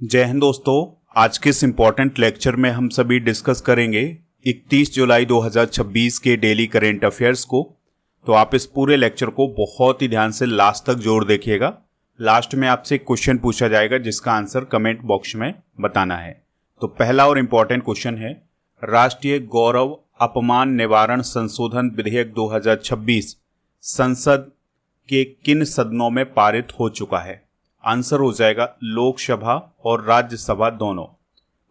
जय हिंद दोस्तों। आज के इस इम्पॉर्टेंट लेक्चर में हम सभी डिस्कस करेंगे 31 जुलाई 2026 के डेली करेंट अफेयर्स को। तो आप इस पूरे लेक्चर को बहुत ही ध्यान से लास्ट तक जोड़ देखिएगा। लास्ट में आपसे एक क्वेश्चन पूछा जाएगा जिसका आंसर कमेंट बॉक्स में बताना है। तो पहला और इम्पॉर्टेंट क्वेश्चन है, राष्ट्रीय गौरव अपमान निवारण संशोधन विधेयक 2026 संसद के किन सदनों में पारित हो चुका है? आंसर हो जाएगा लोकसभा और राज्यसभा दोनों।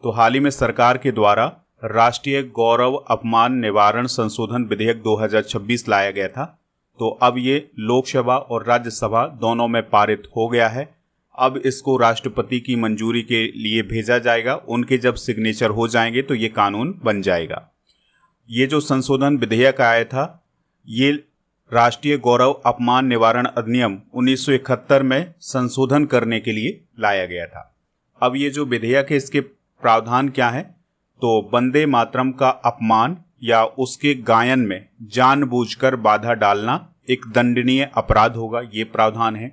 तो हाल ही में सरकार के द्वारा राष्ट्रीय गौरव अपमान निवारण संशोधन विधेयक 2026 लाया गया था। तो अब ये लोकसभा और राज्यसभा दोनों में पारित हो गया है। अब इसको राष्ट्रपति की मंजूरी के लिए भेजा जाएगा। उनके जब सिग्नेचर हो जाएंगे तो ये कानून बन जाएगा। ये जो संशोधन विधेयक आया था, ये राष्ट्रीय गौरव अपमान निवारण अधिनियम 1971 में संशोधन करने के लिए लाया गया था। अब ये जो विधेयक है, इसके प्रावधान क्या है? तो वंदे मातरम का अपमान या उसके गायन में जानबूझकर बाधा डालना एक दंडनीय अपराध होगा, ये प्रावधान है।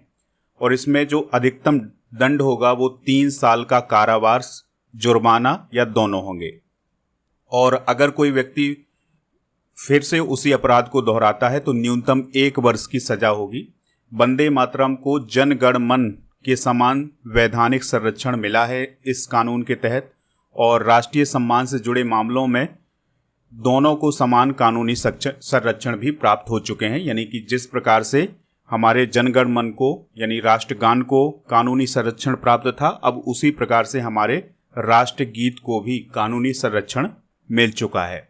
और इसमें जो अधिकतम दंड होगा वो 3 साल का कारावास, जुर्माना या दोनों होंगे। और अगर कोई व्यक्ति फिर से उसी अपराध को दोहराता है तो न्यूनतम 1 वर्ष की सजा होगी। वंदे मातरम को जन गण मन के समान वैधानिक संरक्षण मिला है इस कानून के तहत, और राष्ट्रीय सम्मान से जुड़े मामलों में दोनों को समान कानूनी संरक्षण भी प्राप्त हो चुके हैं। यानी कि जिस प्रकार से हमारे जनगण मन को यानी राष्ट्रगान को कानूनी संरक्षण प्राप्त था, अब उसी प्रकार से हमारे राष्ट्रगीत को भी कानूनी संरक्षण मिल चुका है।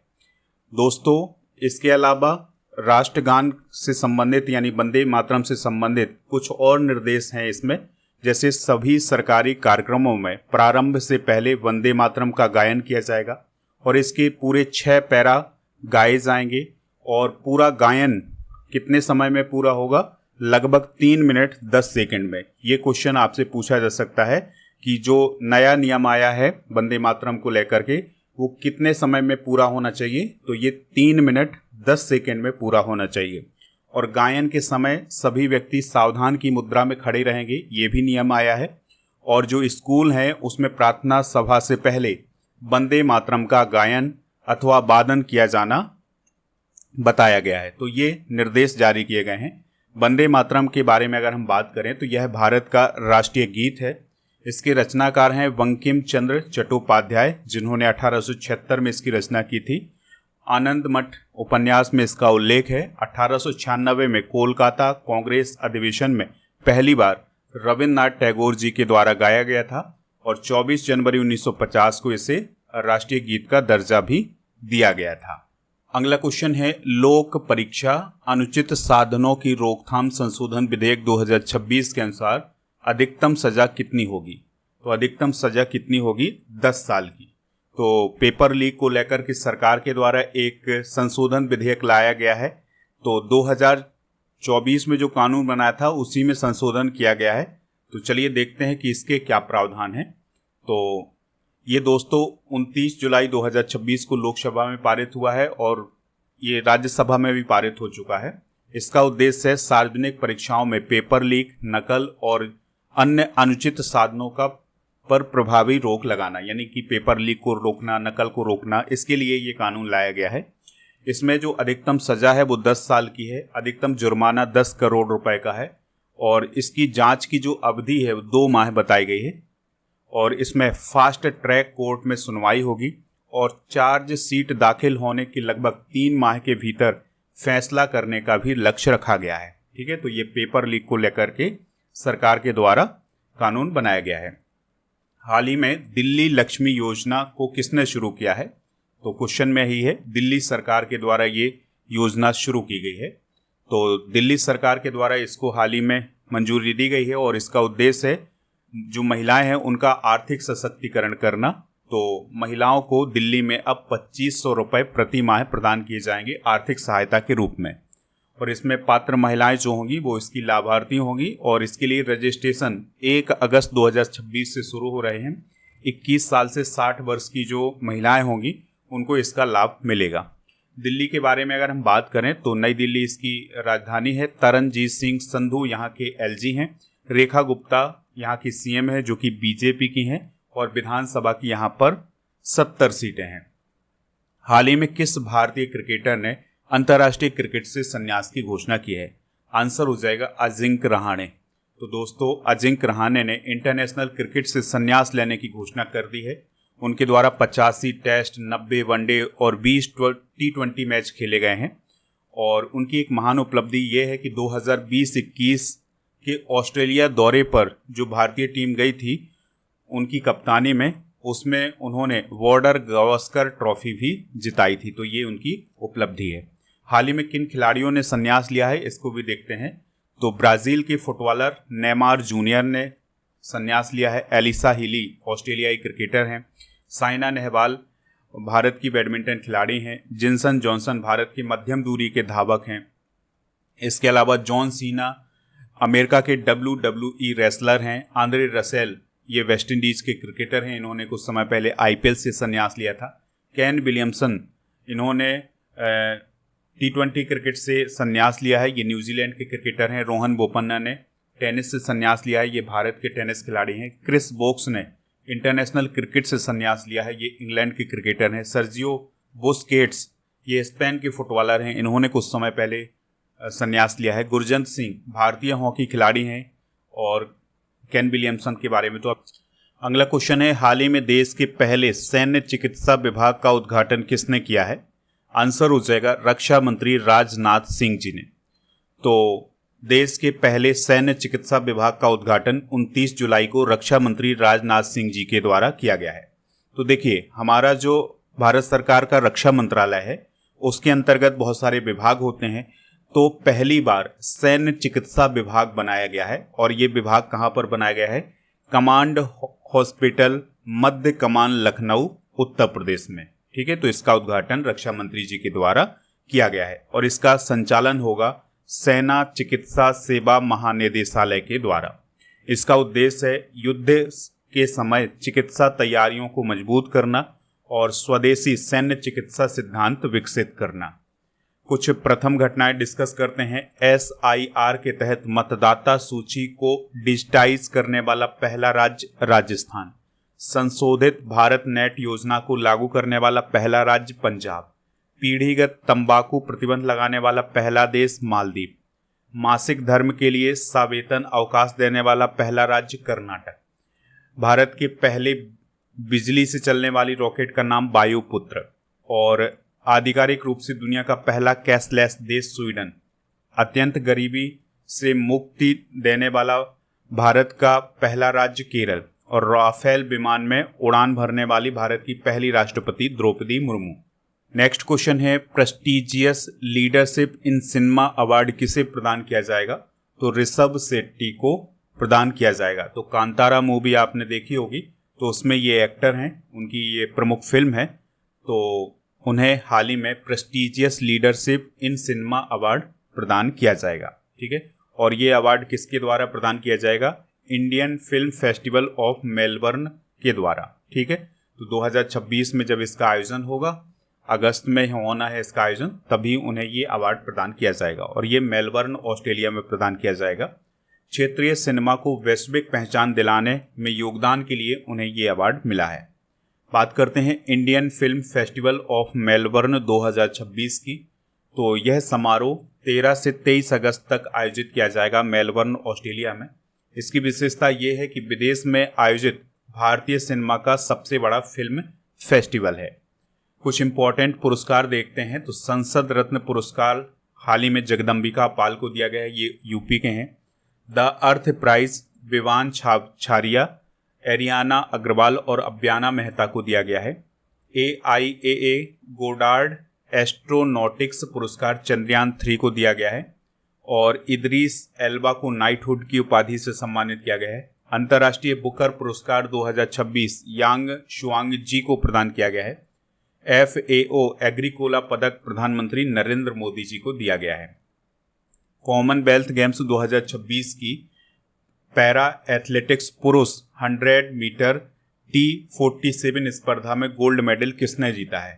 दोस्तों, इसके अलावा राष्ट्रगान से संबंधित यानी वंदे मातरम से संबंधित कुछ और निर्देश हैं इसमें। जैसे सभी सरकारी कार्यक्रमों में प्रारंभ से पहले वंदे मातरम का गायन किया जाएगा और इसके पूरे 6 पैरा गाए जाएंगे। और पूरा गायन कितने समय में पूरा होगा? लगभग 3 मिनट 10 सेकंड में। ये क्वेश्चन आपसे पूछा जा सकता है कि जो नया नियम आया है वंदे मातरम को लेकर के, वो कितने समय में पूरा होना चाहिए? तो ये 3 मिनट 10 सेकंड में पूरा होना चाहिए। और गायन के समय सभी व्यक्ति सावधान की मुद्रा में खड़े रहेंगे, ये भी नियम आया है। और जो स्कूल हैं उसमें प्रार्थना सभा से पहले वंदे मातरम का गायन अथवा वादन किया जाना बताया गया है। तो ये निर्देश जारी किए गए हैं। वंदे मातरम के बारे में अगर हम बात करें तो यह भारत का राष्ट्रीय गीत है। इसके रचनाकार हैं बंकिम चंद्र चट्टोपाध्याय, जिन्होंने 1876 में इसकी रचना की थी। आनंद मठ उपन्यास में इसका उल्लेख है। 1896 में कोलकाता कांग्रेस अधिवेशन में पहली बार रविन्द्रनाथ टैगोर जी के द्वारा गाया गया था और 24 जनवरी 1950 को इसे राष्ट्रीय गीत का दर्जा भी दिया गया था। अगला क्वेश्चन है, लोक परीक्षा अनुचित साधनों की रोकथाम संशोधन विधेयक 2026 के अनुसार अधिकतम सजा कितनी होगी? तो अधिकतम सजा कितनी होगी? 10 साल की। तो पेपर लीक को लेकर के सरकार के द्वारा एक संशोधन विधेयक लाया गया है। तो 2024 में जो कानून बनाया था उसी में संशोधन किया गया है। तो चलिए देखते हैं कि इसके क्या प्रावधान हैं। तो ये दोस्तों 29 जुलाई 2026 को लोकसभा में पारित हुआ है और ये राज्यसभा में भी पारित हो चुका है। इसका उद्देश्य है सार्वजनिक परीक्षाओं में पेपर लीक, नकल और अन्य अनुचित साधनों का पर प्रभावी रोक लगाना, यानी कि पेपर लीक को रोकना, नकल को रोकना। इसके लिए ये कानून लाया गया है। इसमें जो अधिकतम सजा है वो 10 साल की है। अधिकतम जुर्माना 10 करोड़ रुपए का है और इसकी जांच की जो अवधि है वो 2 माह बताई गई है। और इसमें फास्ट ट्रैक कोर्ट में सुनवाई होगी और चार्ज शीट दाखिल होने के लगभग 3 माह के भीतर फैसला करने का भी लक्ष्य रखा गया है। ठीक है, तो ये पेपर लीक को लेकर के सरकार के द्वारा कानून बनाया गया है। हाल ही में दिल्ली लक्ष्मी योजना को किसने शुरू किया है? तो क्वेश्चन में ही है, दिल्ली सरकार के द्वारा ये योजना शुरू की गई है। तो दिल्ली सरकार के द्वारा इसको हाल ही में मंजूरी दी गई है और इसका उद्देश्य है जो महिलाएं हैं उनका आर्थिक सशक्तिकरण करना। तो महिलाओं को दिल्ली में अब 2500 रुपये प्रति माह प्रदान किए जाएंगे आर्थिक सहायता के रूप में। और इसमें पात्र महिलाएं जो होंगी वो इसकी लाभार्थी होंगी और इसके लिए रजिस्ट्रेशन 1 अगस्त 2026 से शुरू हो रहे हैं। 21 साल से 60 वर्ष की जो महिलाएं होंगी उनको इसका लाभ मिलेगा। दिल्ली के बारे में अगर हम बात करें तो नई दिल्ली इसकी राजधानी है। तरनजीत सिंह संधू यहाँ के एलजी हैं। रेखा गुप्ता यहाँ की सीएम है जो कि बीजेपी की हैं और विधानसभा की यहाँ पर 70 सीटें हैं। हाल ही में किस भारतीय क्रिकेटर ने अंतर्राष्ट्रीय क्रिकेट से संन्यास की घोषणा की है? आंसर हो जाएगा अजिंक्य रहाणे। तो दोस्तों, अजिंक्य रहाणे ने इंटरनेशनल क्रिकेट से संन्यास लेने की घोषणा कर दी है। उनके द्वारा 85 टेस्ट, 90 वनडे और 20 T20 मैच खेले गए हैं और उनकी एक महान उपलब्धि ये है कि 2020-21 के ऑस्ट्रेलिया दौरे पर जो भारतीय टीम गई थी उनकी कप्तानी में, उसमें उन्होंने वॉर्डर गावस्कर ट्रॉफी भी जिताई थी। तो ये उनकी उपलब्धि है। हाल ही में किन खिलाड़ियों ने संन्यास लिया है इसको भी देखते हैं। तो ब्राज़ील के फुटबॉलर नेमार जूनियर ने संन्यास लिया है। एलिसा हिली ऑस्ट्रेलियाई क्रिकेटर हैं। साइना नेहवाल भारत की बैडमिंटन खिलाड़ी हैं। जिनसन जॉनसन भारत की मध्यम दूरी के धावक हैं। इसके अलावा जॉन सीना अमेरिका के WWE रेसलर हैं। आंद्रे रसेल ये वेस्ट इंडीज के क्रिकेटर हैं, इन्होंने कुछ समय पहले IPL से संन्यास लिया था। केन विलियमसन इन्होंने T20 क्रिकेट से संन्यास लिया है, ये न्यूजीलैंड के क्रिकेटर हैं। रोहन बोपन्ना ने टेनिस से संन्यास लिया है, ये भारत के टेनिस खिलाड़ी हैं। क्रिस वोक्स ने इंटरनेशनल क्रिकेट से संन्यास लिया है, ये इंग्लैंड के क्रिकेटर हैं। सर्जियो बुस्केट्स ये स्पेन के फुटबॉलर हैं, इन्होंने कुछ समय पहले संन्यास लिया है। गुरजंत सिंह भारतीय हॉकी खिलाड़ी हैं। और केन विलियमसन के बारे में तो अगला क्वेश्चन है, हाल ही में देश के पहले सैन्य चिकित्सा विभाग का उद्घाटन किसने किया है? आंसर हो जाएगा रक्षा मंत्री राजनाथ सिंह जी ने। तो देश के पहले सैन्य चिकित्सा विभाग का उद्घाटन 29 जुलाई को रक्षा मंत्री राजनाथ सिंह जी के द्वारा किया गया है। तो देखिए, हमारा जो भारत सरकार का रक्षा मंत्रालय है उसके अंतर्गत बहुत सारे विभाग होते हैं। तो पहली बार सैन्य चिकित्सा विभाग बनाया गया है और ये विभाग कहाँ पर बनाया गया है? कमांड हॉस्पिटल मध्य कमान लखनऊ उत्तर प्रदेश में। ठीक है, तो इसका उद्घाटन रक्षा मंत्री जी के द्वारा किया गया है और इसका संचालन होगा सेना चिकित्सा सेवा महानिदेशालय के द्वारा। इसका उद्देश्य है युद्ध के समय चिकित्सा तैयारियों को मजबूत करना और स्वदेशी सैन्य चिकित्सा सिद्धांत विकसित करना। कुछ प्रथम घटनाएं डिस्कस करते हैं। SIR के तहत मतदाता सूची को डिजिटाइज करने वाला पहला राज्य राजस्थान। संशोधित भारत नेट योजना को लागू करने वाला पहला राज्य पंजाब। पीढ़ीगत तंबाकू प्रतिबंध लगाने वाला पहला देश मालदीव। मासिक धर्म के लिए सवेतन अवकाश देने वाला पहला राज्य कर्नाटक। भारत के पहले बिजली से चलने वाली रॉकेट का नाम वायुपुत्र। और आधिकारिक रूप से दुनिया का पहला कैशलेस देश स्वीडन। अत्यंत गरीबी से मुक्ति देने वाला भारत का पहला राज्य केरल। और राफेल विमान में उड़ान भरने वाली भारत की पहली राष्ट्रपति द्रौपदी मुर्मू। नेक्स्ट क्वेश्चन है, prestigious leadership in cinema award किसे प्रदान किया जाएगा? तो ऋषभ शेट्टी को प्रदान किया जाएगा। तो कांतारा मूवी आपने देखी होगी, तो उसमें ये एक्टर हैं, उनकी ये प्रमुख फिल्म है, तो उन्हें हाल ही में prestigious leadership in cinema award प्रदान किया जाएगा। ठीक है, और ये अवार्ड किसके द्वारा प्रदान किया जाएगा? Indian film festival of Melbourne के द्वारा। ठीक है, तो 2026 में जब इसका आयोजन होगा, अगस्त में होना है इसका आयोजन, तभी उन्हें ये अवार्ड प्रदान किया जाएगा और ये मेलबर्न ऑस्ट्रेलिया में प्रदान किया जाएगा। क्षेत्रीय सिनेमा को वैश्विक पहचान दिलाने में योगदान के लिए उन्हें ये अवार्ड मिला है। बात करते हैं Indian film festival of Melbourne 2026 की। तो यह समारोह 13 से 23 अगस्त तक आयोजित किया जाएगा मेलबर्न ऑस्ट्रेलिया में। इसकी विशेषता ये है कि विदेश में आयोजित भारतीय सिनेमा का सबसे बड़ा फिल्म फेस्टिवल है। कुछ इंपॉर्टेंट पुरस्कार देखते हैं। तो संसद रत्न पुरस्कार हाल ही में जगदम्बिका पाल को दिया गया है, ये यूपी के हैं। द अर्थ प्राइज विवान छारिया, एरियाना अग्रवाल और अब्याना मेहता को दिया गया है। AIAA गोडार्ड एस्ट्रोनॉटिक्स पुरस्कार चंद्रयान 3 को दिया गया है और इदरीस एल्बा को नाइटहुड की उपाधि से सम्मानित किया गया है। अंतर्राष्ट्रीय बुकर पुरस्कार 2026 यांग शुआंग जी को प्रदान किया गया है। FAO एग्रीकोला पदक प्रधानमंत्री नरेंद्र मोदी जी को दिया गया है। कॉमनवेल्थ गेम्स 2026 की पैरा एथलेटिक्स पुरुष 100 मीटर T47 स्पर्धा में गोल्ड मेडल किसने जीता है?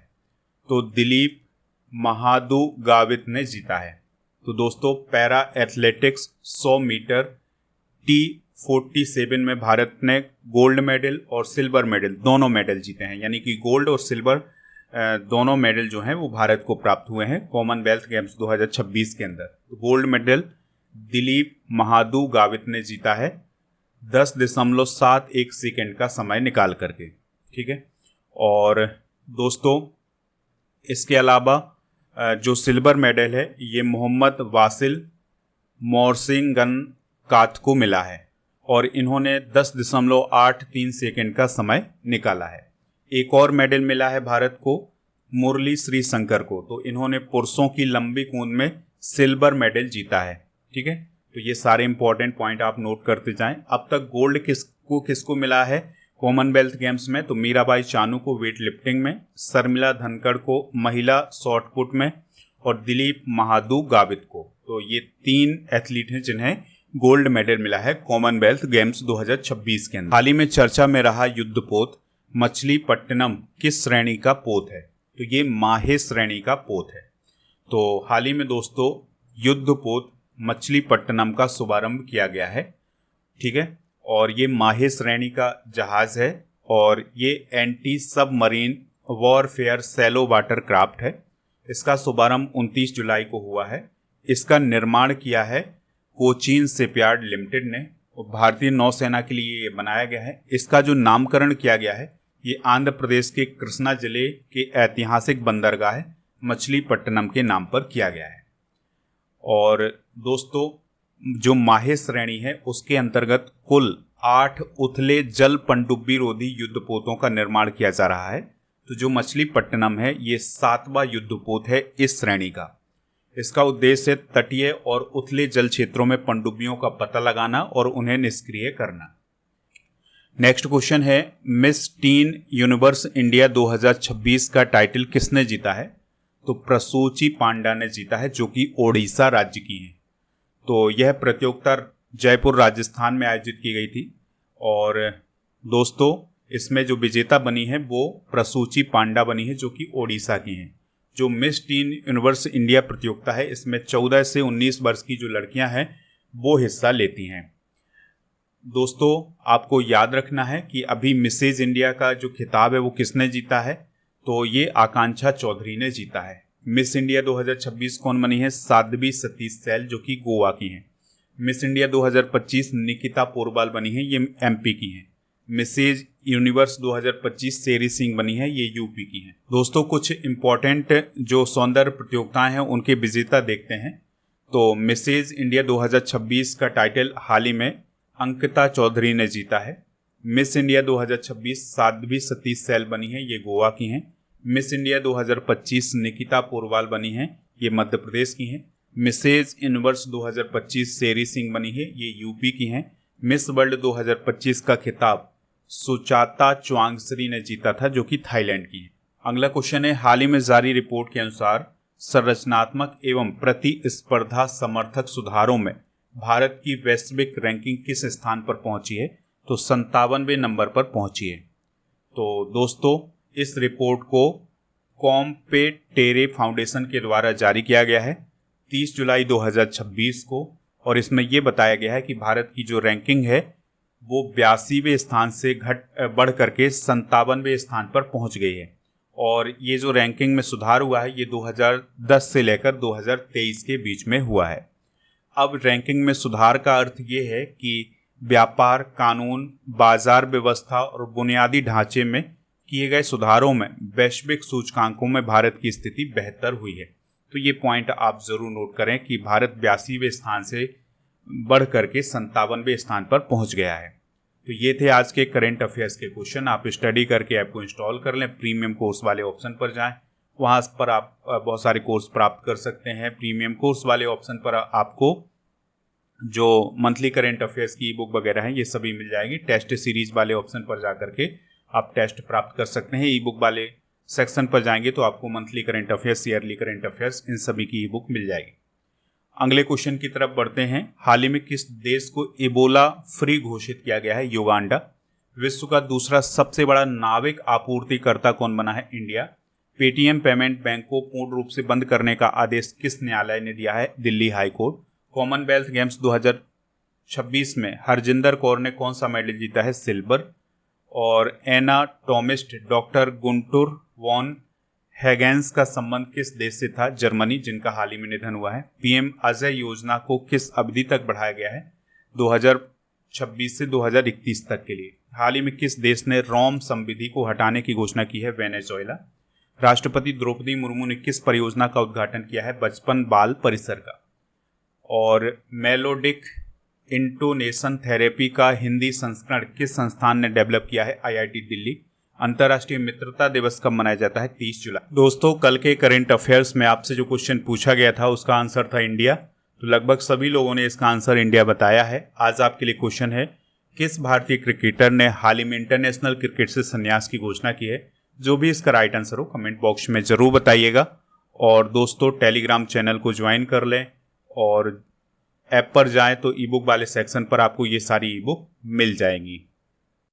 तो दिलीप महादुगावित ने जीता है। तो दोस्तों, पैरा एथलेटिक्स 100 मीटर 47 में भारत ने गोल्ड मेडल और सिल्वर मेडल दोनों मेडल जीते हैं, यानी कि गोल्ड और सिल्वर दोनों मेडल जो हैं वो भारत को प्राप्त हुए हैं कॉमनवेल्थ गेम्स 2026 के अंदर। गोल्ड मेडल दिलीप महादू गावित ने जीता है 10.71 सेकेंड का समय निकाल करके, ठीक है। और दोस्तों इसके अलावा जो सिल्वर मेडल है ये मोहम्मद वासिल मोरसिंगन कात को मिला है और इन्होंने 10.83 सेकेंड का समय निकाला है। एक और मेडल मिला है भारत को मुरली श्रीशंकर को, तो इन्होंने पुरुषों की लंबी कूद में सिल्वर मेडल जीता है, ठीक है। तो ये सारे इंपॉर्टेंट पॉइंट आप नोट करते जाएं। अब तक गोल्ड किसको मिला है कॉमनवेल्थ गेम्स में, तो मीराबाई चानू को वेट लिफ्टिंग में, शर्मिला धनखड़ को महिला शॉटपुट में और दिलीप महादू गावित को। तो ये 3 एथलीट हैं जिन्हें गोल्ड मेडल मिला है कॉमनवेल्थ गेम्स 2026 के अंदर। हाल ही में चर्चा में रहा युद्धपोत मछलीपट्टनम किस श्रेणी का पोत है, तो ये माहे श्रेणी का पोत है। तो हाल ही में दोस्तों युद्धपोत मछलीपट्टनम का शुभारंभ किया गया है, ठीक है। और ये माहे श्रेणी का जहाज है और ये anti submarine warfare shallow water craft है। इसका शुभारंभ 29 जुलाई को हुआ है। इसका निर्माण किया है कोचीन शिपयार्ड लिमिटेड ने और भारतीय नौसेना के लिए ये बनाया गया है। इसका जो नामकरण किया गया है ये आंध्र प्रदेश के कृष्णा जिले के ऐतिहासिक बंदरगाह मछलीपट्टनम के नाम पर किया गया है। और दोस्तों जो माहे श्रेणी है उसके अंतर्गत कुल 8 उथले जल पनडुब्बी रोधी युद्धपोतों का निर्माण किया जा रहा है। तो जो मछलीपट्टनम है ये 7वां युद्धपोत है इस श्रेणी का। इसका उद्देश्य तटीय और उथले जल क्षेत्रों में पनडुब्बियों का पता लगाना और उन्हें निष्क्रिय करना। नेक्स्ट क्वेश्चन है मिस टीन यूनिवर्स इंडिया 2026 का टाइटल किसने जीता है, तो प्रसूचि पांडा ने जीता है जो कि ओडिशा राज्य की हैं। तो यह प्रतियोगिता जयपुर राजस्थान में आयोजित की गई थी और दोस्तों इसमें जो विजेता बनी है वो प्रसूचि पांडा बनी है जो कि ओडिशा की हैं। जो मिस टीन यूनिवर्स इंडिया प्रतियोगिता है इसमें 14 से 19 वर्ष की जो लड़कियां हैं वो हिस्सा लेती हैं। दोस्तों आपको याद रखना है कि अभी मिसेज इंडिया का जो खिताब है वो किसने जीता है, तो ये आकांक्षा चौधरी ने जीता है। मिस इंडिया 2026 कौन बनी है, साध्वी सतीश सैल जो कि गोवा की हैं। मिस इंडिया 2025 निकिता पोरबाल बनी है, ये एमपी की हैं। मिसेज यूनिवर्स 2025 सेरी सिंह बनी है, ये यूपी की हैं। दोस्तों कुछ इंपॉर्टेंट जो सौंदर्य प्रतियोगिताएं हैं उनके विजेता देखते हैं। तो मिसेज इंडिया 2026 का टाइटल हाल ही में अंकिता चौधरी ने जीता है। मिस इंडिया 2026 साध्वी सतीश सैल बनी है, ये गोवा की हैं। मिस इंडिया 2025 निकिता पोरवाल बनी हैं, ये मध्य प्रदेश की हैं। मिसेज यूनिवर्स 2025 सेरी सिंह बनी है, ये यूपी की हैं। मिस वर्ल्ड 2025 का खिताब सुचाता चुआंगश्री ने जीता था जो कि थाईलैंड की है। अगला क्वेश्चन है हाल ही में जारी रिपोर्ट के अनुसार संरचनात्मक एवं प्रतिस्पर्धा समर्थक सुधारों में भारत की वैश्विक रैंकिंग किस स्थान पर पहुंची है, तो 57वें नंबर पर पहुंची है। तो दोस्तों इस रिपोर्ट को कॉम्पेटेरे फाउंडेशन के द्वारा जारी किया गया है 30 जुलाई 2026 को और इसमें यह बताया गया है कि भारत की जो रैंकिंग है वो 82वें स्थान से बढ़ करके 57वें स्थान पर पहुंच गई है। और ये जो रैंकिंग में सुधार हुआ है ये 2010 से लेकर 2023 के बीच में हुआ है। अब रैंकिंग में सुधार का अर्थ ये है कि व्यापार, कानून, बाजार व्यवस्था और बुनियादी ढांचे में किए गए सुधारों में वैश्विक सूचकांकों में भारत की स्थिति बेहतर हुई है। तो ये पॉइंट आप जरूर नोट करें कि भारत 82वें स्थान से बढ़ करके 57वें स्थान पर पहुंच गया है। तो ये थे आज के करंट अफेयर्स के क्वेश्चन। आप स्टडी करके ऐप को इंस्टॉल कर लें, प्रीमियम कोर्स वाले ऑप्शन पर जाएं, वहाँ पर आप बहुत सारे कोर्स प्राप्त कर सकते हैं। प्रीमियम कोर्स वाले ऑप्शन पर आपको जो मंथली करंट अफेयर्स की ई बुक वगैरह हैं ये सभी मिल जाएगी। टेस्ट सीरीज वाले ऑप्शन पर जा करके आप टेस्ट प्राप्त कर सकते हैं। ई बुक वाले सेक्शन पर जाएंगे तो आपको monthly current affairs, yearly current affairs, इन सभी की ई बुक मिल जाएगी। अगले क्वेश्चन की तरफ बढ़ते हैं। हाल ही में किस देश को इबोला फ्री घोषित किया गया है? युगांडा। विश्व का दूसरा सबसे बड़ा नाविक आपूर्तिकर्ता कौन बना है? इंडिया। पेटीएम पेमेंट बैंक को पूर्ण रूप से बंद करने का आदेश किस न्यायालय ने दिया है? Delhi high court. Commonwealth games 2026 में हरजिंदर कौर ने कौन सा मेडल जीता है? सिल्वर। और एनाटॉमिस्ट डॉक्टर गुंटुर वॉन हैगेंस का संबंध किस देश से था? जर्मनी, जिनका हाल ही में निधन हुआ है। पीएम अजय योजना को किस अवधि तक बढ़ाया गया है? 2026 से 2031 तक के लिए। हाल ही में किस देश ने रोम संविधि को हटाने की घोषणा की है? वेनेजुएला। राष्ट्रपति द्रौपदी मुर्मू ने किस परियोजना का उद्घाटन किया है? बचपन बाल परिसर का। और मेलोडिक इंटोनेशन थेरेपी का हिंदी संस्करण किस संस्थान ने डेवलप किया है? आईआईटी दिल्ली। अंतर्राष्ट्रीय मित्रता दिवस कब मनाया जाता है? 30 जुलाई। दोस्तों, कल के करंट अफेयर्स में आपसे जो क्वेश्चन पूछा गया था उसका आंसर था इंडिया। तो लगभग सभी लोगों ने इसका आंसर इंडिया बताया है। आज आपके लिए क्वेश्चन है, किस भारतीय क्रिकेटर ने हाल ही में इंटरनेशनल क्रिकेट से संन्यास की घोषणा की है? जो भी इसका राइट आंसर हो कमेंट बॉक्स में जरूर बताइएगा। और दोस्तों, टेलीग्राम चैनल को ज्वाइन कर लें और ऐप पर जाएं तो ई बुक वाले सेक्शन पर आपको ये सारी ई बुक मिल जाएंगी।